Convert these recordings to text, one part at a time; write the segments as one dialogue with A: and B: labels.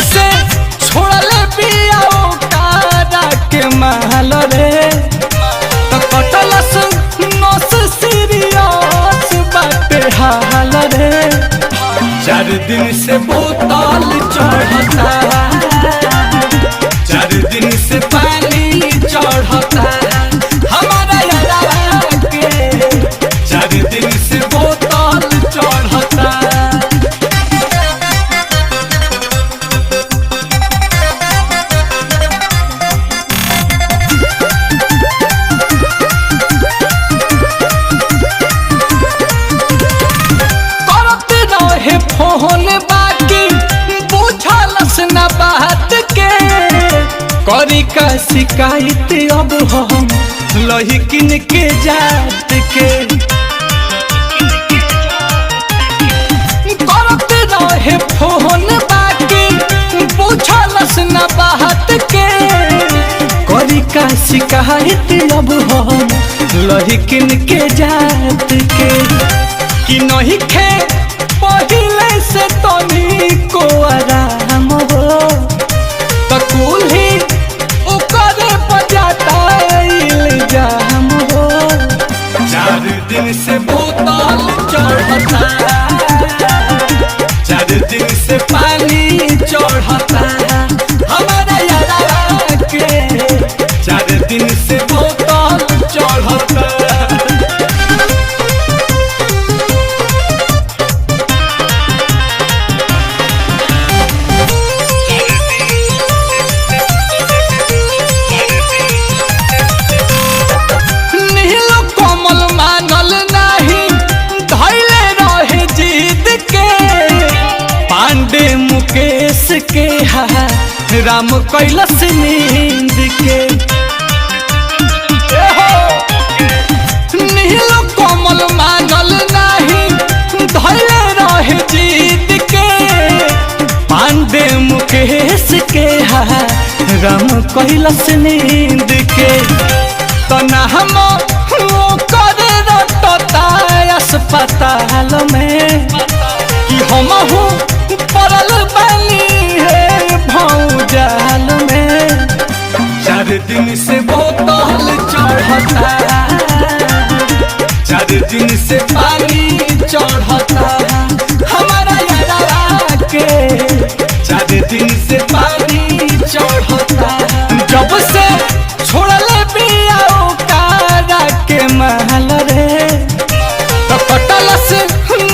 A: से छोड़ले बिया ओकारा के महल रे तो कटलस नस सीरियस बाटे हाल रे 4 दिन से बोतल चढ़ता 4 दिन से पानी चढ़ता हमारा यारा के 4 दिन से बोतल चढ़ता। फोन बाकी बुझलस न बात के करी का शिकायत अब हम लहिकिन के जात के करते रहे फोन बाकी बुझलस न बात के करी का शिकायत अब हम लहिकिन के जात के कि नहीं खे पहिले से तनी को आराम हो तो कुल्ही ओकरे बजाता इल्जाम हो 4 दिन से बोतल चढ़ता 4 दिन से पानी चढ़ता हमारा यारा के 4 दिन से बोतल चढ़ता। मुकेश के राम कैलस नींद के नील कोमल मानल नहीं धैले रहे जीत के पांडे मुकेश के राम कैलस नींद के तना हम करे रटता अस्पताल में कि हम हूँ पड़ल बनी है भौजाल में 4 दिन से बोतल चढ़ता 4 दिन से पानी चढ़ता हमारा यारा के 4 दिन से पानी चढ़ता जब से छोड़ले बिया ओकारा के महल रे तो कटलस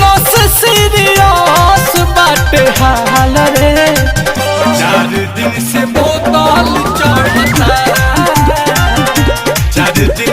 A: नस सीरियस बाटे हाल रे 4 दिन से बोतल चढ़ता 4 दिन